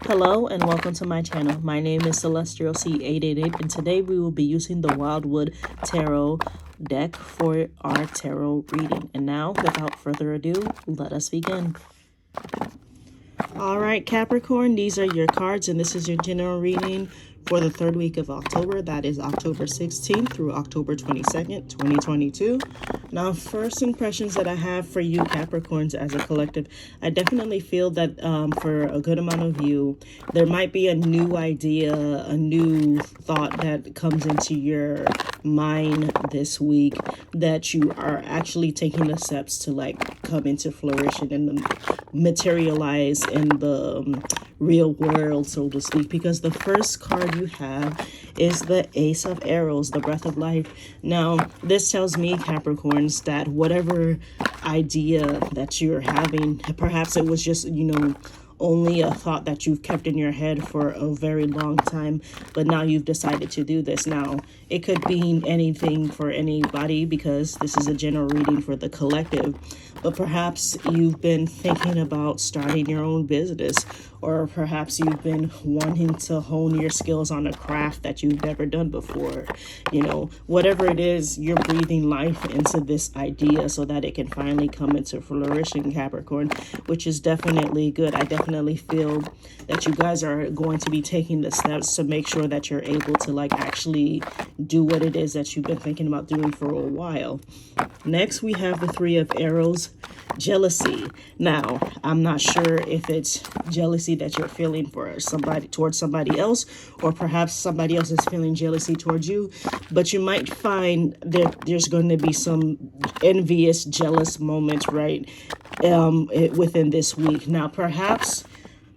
Hello and welcome to my channel. My name is Celestial C888 and today we will be using the Wildwood Tarot deck for our tarot reading. And now, without further ado, let us begin. All right, Capricorn, these are your cards and this is your general reading for the third week of October. That is October 16th through October 22nd, 2022. Now, first impressions that I have for you Capricorns as a collective, I definitely feel that for a good amount of you, there might be a new idea, a new thought that comes into your mind this week that you are actually taking the steps to like come into fruition and materialize in the real world, so to speak, because the first card you have is the Ace of Arrows, the breath of life. Now, this tells me, Capricorns, that whatever idea that you're having, perhaps it was just, only a thought that you've kept in your head for a very long time, but now you've decided to do this. Now, it could mean anything for anybody because this is a general reading for the collective, but perhaps you've been thinking about starting your own business, or perhaps you've been wanting to hone your skills on a craft that you've never done before. Whatever it is, you're breathing life into this idea so that it can finally come into fruition, Capricorn, which is definitely good. I definitely feel that you guys are going to be taking the steps to make sure that you're able to like actually do what it is that you've been thinking about doing for a while. Next, we have the Three of Arrows, jealousy. Now, I'm not sure if it's jealousy that you're feeling for somebody, towards somebody else, or perhaps somebody else is feeling jealousy towards you, but you might find that there's going to be some envious, jealous moments, right, within this week. Now, perhaps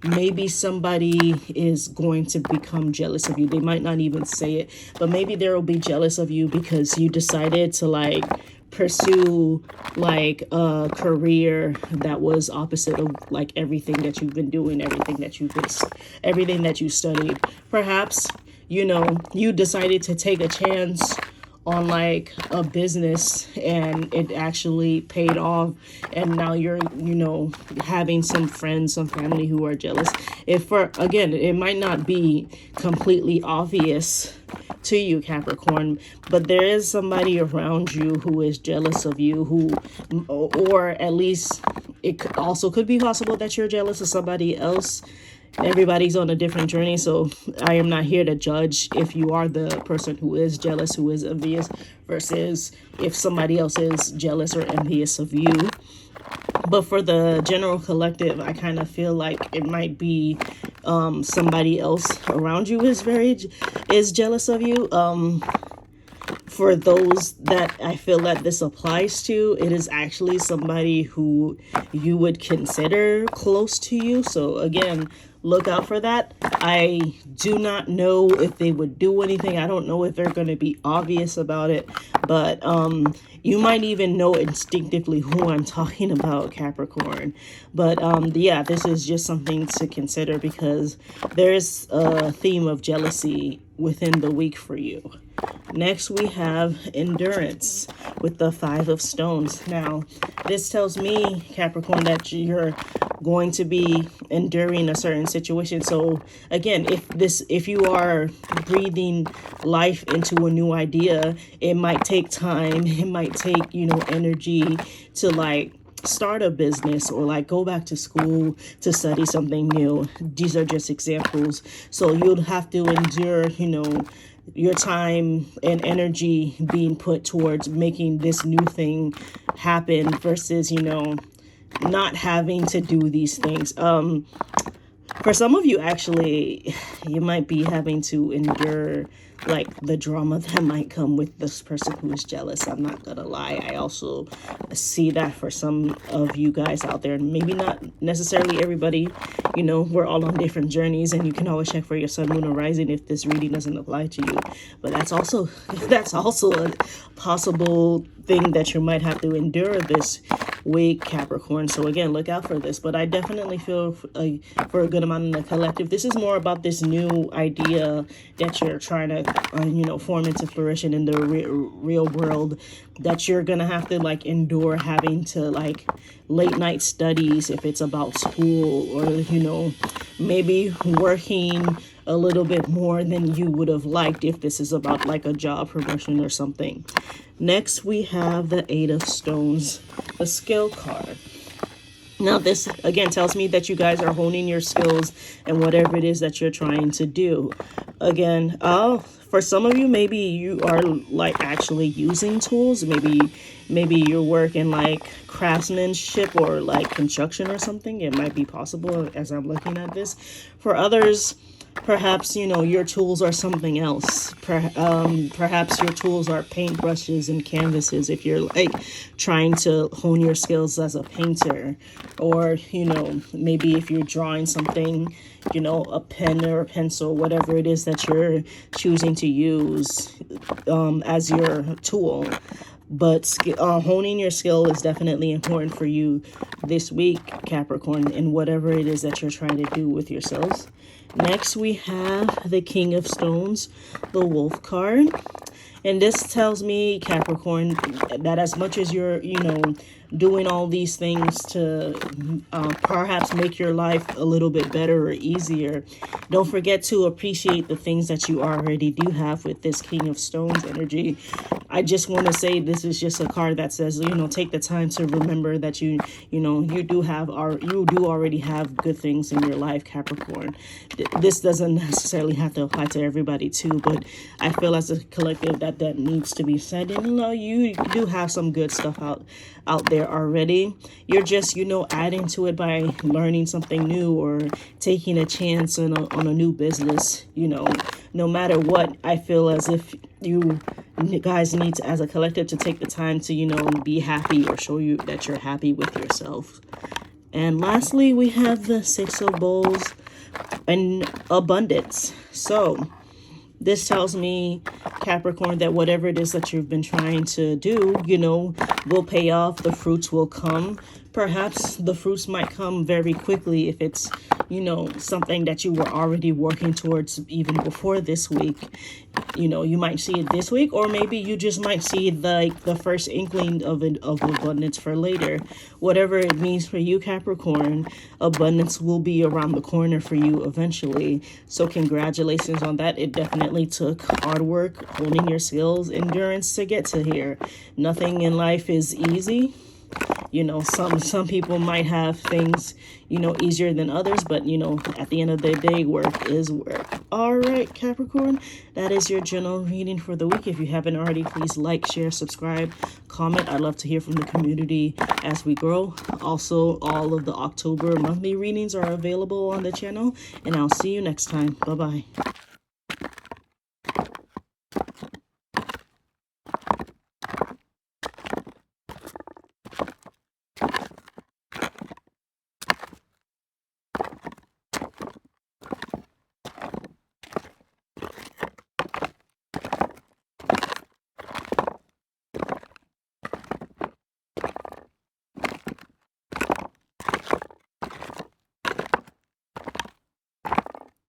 maybe somebody is going to become jealous of you. They might not even say it, but maybe they will be jealous of you because you decided to like pursue like a career that was opposite of like everything that you've been doing, everything that you studied. Perhaps, you decided to take a chance on like a business and it actually paid off, and now you're having some friends, some family who are jealous. Again, it might not be completely obvious to you, Capricorn, but there is somebody around you who is jealous of you, or at least it also could be possible that you're jealous of somebody else. Everybody's on a different journey, so I am not here to judge if you are the person who is jealous, who is envious, versus if somebody else is jealous or envious of you. But for the general collective, I kind of feel like it might be somebody else around you is jealous of you. For those that I feel that this applies to, it is actually somebody who you would consider close to you. So again, look out for that. I do not know if they would do anything. I don't know if they're going to be obvious about it, but you might even know instinctively who I'm talking about, Capricorn. But yeah, this is just something to consider because there's a theme of jealousy within the week for you. Next, we have endurance with the Five of Stones. Now, this tells me, Capricorn, that you're going to be enduring a certain situation. So again, if you are breathing life into a new idea, it might take time. It might take, energy to like start a business or like go back to school to study something new. These are just examples. So you'll have to endure, your time and energy being put towards making this new thing happen versus, not having to do these things. For some of you, actually, you might be having to endure like the drama that might come with this person who is jealous. I'm not gonna lie. I also see that for some of you guys out there, and maybe not necessarily everybody. We're all on different journeys, and you can always check for your sun, moon, or rising if this reading doesn't apply to you. But that's also a possible thing that you might have to endure this week, Capricorn. So again, look out for this. But I definitely feel for a good amount in the collective. This is more about this new idea that you're trying to, form into fruition in the real world, that you're going to have to like endure having to like late night studies if it's about school, or, maybe working a little bit more than you would have liked if this is about like a job promotion or something. Next, we have the Eight of Stones, the skill card. Now, this again tells me that you guys are honing your skills and whatever it is that you're trying to do. Again, for some of you, maybe you are like actually using tools. Maybe you're working like craftsmanship or like construction or something. It might be possible as I'm looking at this. For others, perhaps, your tools are something else. Perhaps your tools are paintbrushes and canvases if you're like trying to hone your skills as a painter. Or, maybe if you're drawing something, a pen or a pencil, whatever it is that you're choosing to use as your tool. But honing your skill is definitely important for you this week, Capricorn, in whatever it is that you're trying to do with yourselves. Next, we have the King of Stones, the Wolf card. And this tells me, Capricorn, that as much as you're, doing all these things to perhaps make your life a little bit better or easier, don't forget to appreciate the things that you already do have with this King of Stones energy. I just want to say this is just a card that says, take the time to remember that you do already have good things in your life, Capricorn. This doesn't necessarily have to apply to everybody too, but I feel as a collective that needs to be said. And you do have some good stuff out there already. You're just, adding to it by learning something new or taking a chance on a new business. No matter what, I feel as if you guys need to, as a collective, to take the time to, be happy or show you that you're happy with yourself. And lastly, we have the Six of Bowls and abundance. So this tells me, Capricorn, that whatever it is that you've been trying to do, will pay off. The fruits will come. Perhaps the fruits might come very quickly if it's, something that you were already working towards even before this week. You might see it this week, or maybe you just might see the first inkling of abundance for later. Whatever it means for you, Capricorn, abundance will be around the corner for you eventually. So congratulations on that. It definitely took hard work, honing your skills, endurance to get to here. Nothing in life is easy. Some people might have things, easier than others, but, at the end of the day, work is work. All right, Capricorn, that is your general reading for the week. If you haven't already, please like, share, subscribe, comment. I'd love to hear from the community as we grow. Also, all of the October monthly readings are available on the channel, and I'll see you next time. Bye-bye.